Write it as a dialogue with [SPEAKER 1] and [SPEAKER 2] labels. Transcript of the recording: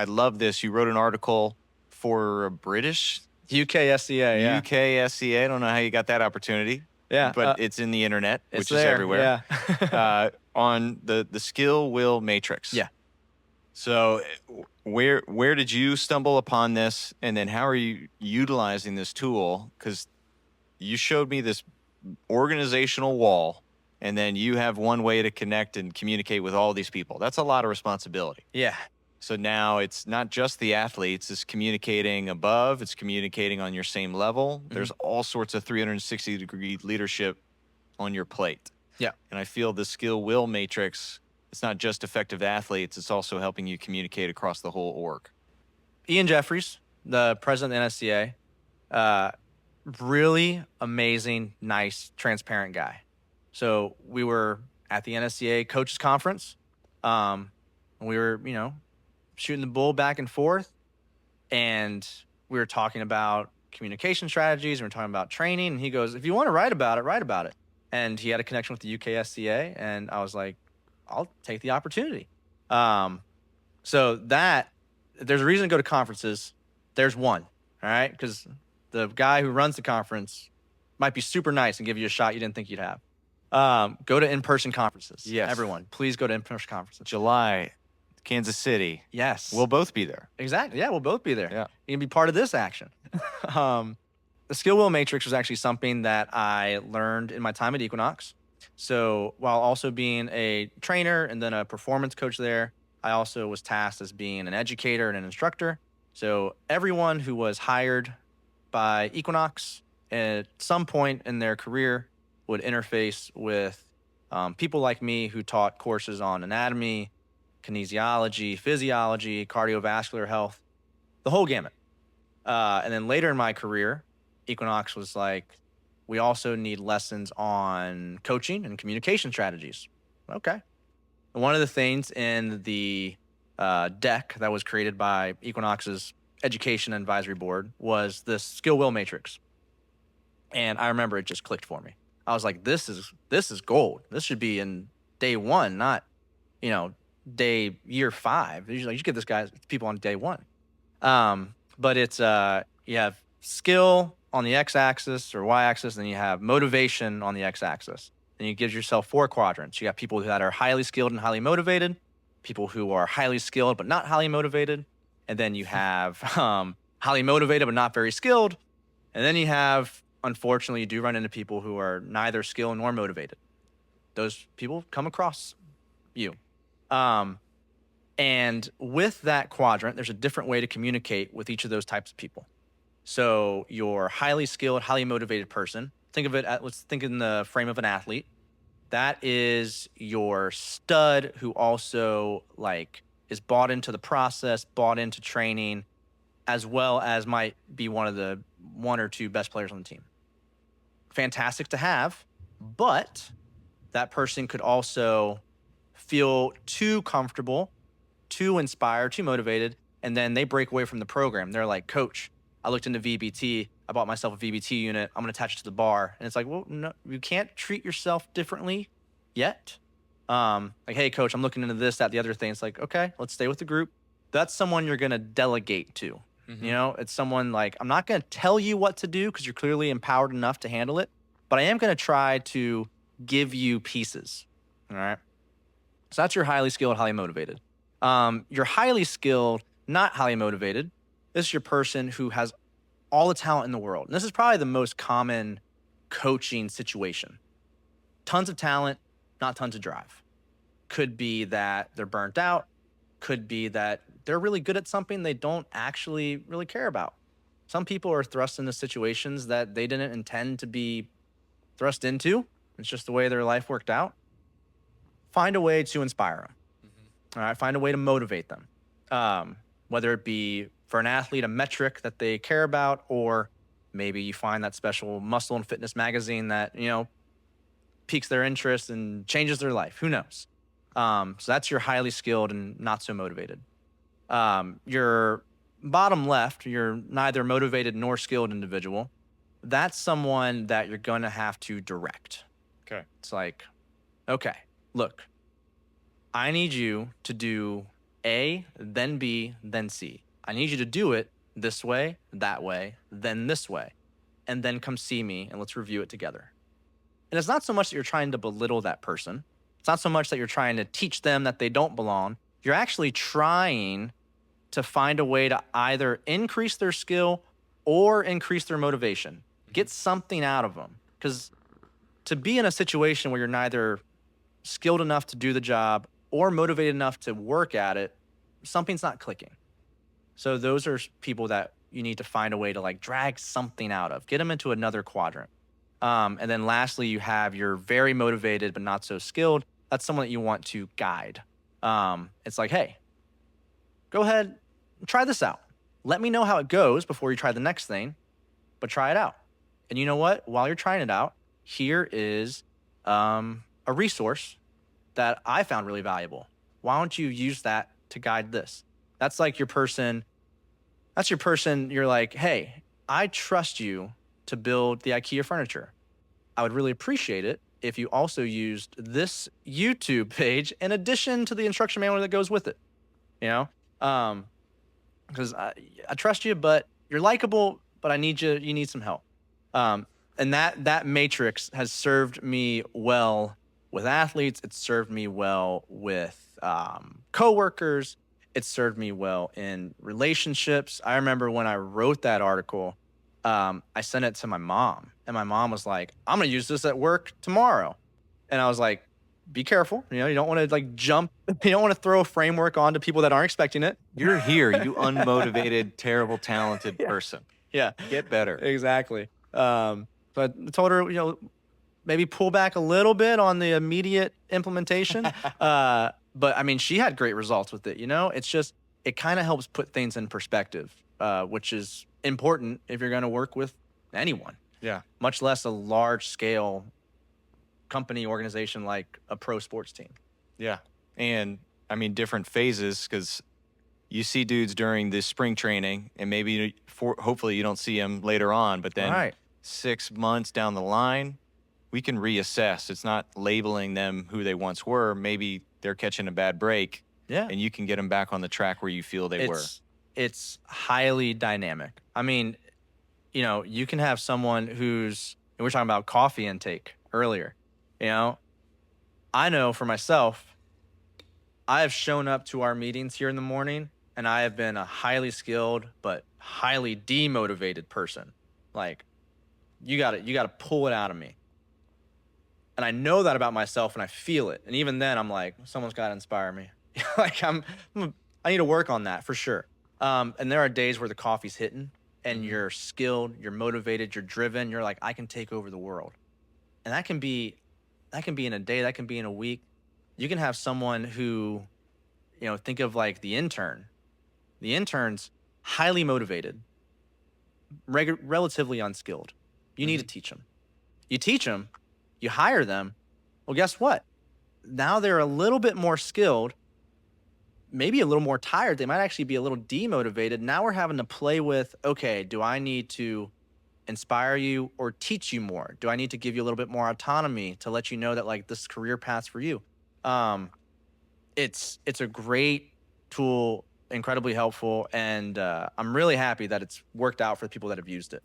[SPEAKER 1] I love this. You wrote an article for a British
[SPEAKER 2] UKSCA, yeah.
[SPEAKER 1] UKSCA. I don't know how you got that opportunity.
[SPEAKER 2] Yeah,
[SPEAKER 1] But it's in the internet,
[SPEAKER 2] it's
[SPEAKER 1] which is
[SPEAKER 2] there,
[SPEAKER 1] everywhere.
[SPEAKER 2] yeah.
[SPEAKER 1] On the skill will matrix.
[SPEAKER 2] Yeah.
[SPEAKER 1] So where did you stumble upon this, and then how are you utilizing this tool? Because you showed me this organizational wall, and then you have one way to connect and communicate with all these people. That's a lot of responsibility.
[SPEAKER 2] Yeah.
[SPEAKER 1] So now it's not just the athletes, it's communicating above, it's communicating on your same level. There's all sorts of 360-degree leadership on your plate.
[SPEAKER 2] Yeah.
[SPEAKER 1] And I feel the skill will matrix, it's not just effective athletes, it's also helping you communicate across the whole org.
[SPEAKER 2] Ian Jeffries, the president of the NSCA, really amazing, nice, transparent guy. So we were at the NSCA coaches conference. We were, shooting the bull back and forth, and we were talking about communication strategies, and we were talking about training, and he goes, if you want to write about it, write about it. And he had a connection with the UKSCA, and I was like, I'll take the opportunity. So that, there's a reason to go to conferences. There's one, all right? Because the guy who runs the conference might be super nice and give you a shot you didn't think you'd have. Go to in-person conferences.
[SPEAKER 1] Yes.
[SPEAKER 2] Everyone, please go to in-person conferences.
[SPEAKER 1] July, Kansas City.
[SPEAKER 2] Yes.
[SPEAKER 1] We'll both be there.
[SPEAKER 2] Exactly. Yeah, we'll both be there.
[SPEAKER 1] Yeah.
[SPEAKER 2] You can be part of this action. The skill wheel matrix was actually something that I learned in my time at Equinox. So while also being a trainer and then a performance coach there, I also was tasked as being an educator and an instructor. So everyone who was hired by Equinox at some point in their career would interface with people like me who taught courses on anatomy, kinesiology, physiology, cardiovascular health, the whole gamut. And then later in my career, Equinox was like, we also need lessons on coaching and communication strategies. Okay. And one of the things in the deck that was created by Equinox's education advisory board was this skill will matrix. And I remember it just clicked for me. I was like, this is gold. This should be in day one, not, year 5. Usually you should give people on day 1. But it's, you have skill on the x-axis or y-axis, then you have motivation on the x-axis. Then you give yourself 4 quadrants. You got people that are highly skilled and highly motivated, people who are highly skilled but not highly motivated, and then you have highly motivated but not very skilled, and then you have, unfortunately, you do run into people who are neither skilled nor motivated. Those people come across you. And with that quadrant, there's a different way to communicate with each of those types of people. So your highly skilled, highly motivated person, let's think in the frame of an athlete. That is your stud who also is bought into the process, bought into training, as well as might be one of the 1 or 2 best players on the team. Fantastic to have, but that person could also feel too comfortable, too inspired, too motivated, and then they break away from the program. They're like, coach, I looked into VBT. I bought myself a VBT unit. I'm going to attach it to the bar. And it's like, well, no, you can't treat yourself differently yet. Hey, coach, I'm looking into this, that, the other thing. It's like, okay, let's stay with the group. That's someone you're going to delegate to. Mm-hmm. It's someone like, I'm not going to tell you what to do because you're clearly empowered enough to handle it, but I am going to try to give you pieces. All right. So that's your highly skilled, highly motivated. You're highly skilled, not highly motivated. This is your person who has all the talent in the world. And this is probably the most common coaching situation. Tons of talent, not tons of drive. Could be that they're burnt out. Could be that they're really good at something they don't actually really care about. Some people are thrust into situations that they didn't intend to be thrust into. It's just the way their life worked out. Find a way to inspire them. Mm-hmm. All right, find a way to motivate them. Whether it be for an athlete, a metric that they care about, or maybe you find that special muscle and fitness magazine that, piques their interest and changes their life. Who knows? So that's your highly skilled and not so motivated. Your bottom left, your neither motivated nor skilled individual, that's someone that you're going to have to direct. It's like, okay, look, I need you to do A, then B, then C. I need you to do it this way, that way, then this way. And then come see me and let's review it together. And it's not so much that you're trying to belittle that person. It's not so much that you're trying to teach them that they don't belong. You're actually trying to find a way to either increase their skill or increase their motivation. Get something out of them. Because to be in a situation where you're neither skilled enough to do the job or motivated enough to work at it, something's not clicking. So those are people that you need to find a way to like drag something out of, get them into another quadrant. And then lastly, you have your very motivated but not so skilled. That's someone that you want to guide. It's like, hey, go ahead, try this out. Let me know how it goes before you try the next thing, but try it out. And you know what? While you're trying it out, here is a resource that I found really valuable. Why don't you use that to guide this? That's like your person. That's your person. You're like, hey, I trust you to build the IKEA furniture. I would really appreciate it if you also used this YouTube page in addition to the instruction manual that goes with it. You know, because I trust you, but you're likable, but I need you. You need some help. And that matrix has served me well with athletes. It's served me well with coworkers. It's served me well in relationships. I remember when I wrote that article, I sent it to my mom, and my mom was like, "I'm gonna use this at work tomorrow," and I was like, "Be careful. You know, you don't want to like jump. You don't want to throw a framework onto people that aren't expecting it."
[SPEAKER 1] You're here, you unmotivated, terrible, talented
[SPEAKER 2] Yeah.
[SPEAKER 1] person.
[SPEAKER 2] Yeah.
[SPEAKER 1] Get better.
[SPEAKER 2] Exactly. So I told her, maybe pull back a little bit on the immediate implementation. But I mean, she had great results with it. It's just, it kind of helps put things in perspective, which is important if you're going to work with anyone,
[SPEAKER 1] Yeah.
[SPEAKER 2] much less a large scale company organization like a pro sports team.
[SPEAKER 1] Yeah. And I mean, different phases, because you see dudes during this spring training, and maybe hopefully you don't see them later on, but then
[SPEAKER 2] Right.
[SPEAKER 1] 6 months down the line, we can reassess. It's not labeling them who they once were. Maybe they're catching a bad break,
[SPEAKER 2] Yeah.
[SPEAKER 1] and you can get them back on the track where you feel they were.
[SPEAKER 2] It's highly dynamic. I mean, you can have someone and we were talking about coffee intake earlier. I know for myself, I have shown up to our meetings here in the morning and I have been a highly skilled but highly demotivated person. Like, you got to pull it out of me. And I know that about myself and I feel it. And even then I'm like, someone's got to inspire me. Like I need to work on that for sure. And there are days where the coffee's hitting and you're skilled, you're motivated, you're driven. You're like, I can take over the world. And that can be in a day, that can be in a week. You can have someone who, think of like the intern. The intern's highly motivated, relatively unskilled. You need to teach them. You teach them, you hire them. Well, guess what? Now they're a little bit more skilled, maybe a little more tired. They might actually be a little demotivated. Now we're having to play with, okay, do I need to inspire you or teach you more? Do I need to give you a little bit more autonomy to let you know that like this career path's for you? It's a great tool, incredibly helpful, and I'm really happy that it's worked out for the people that have used it.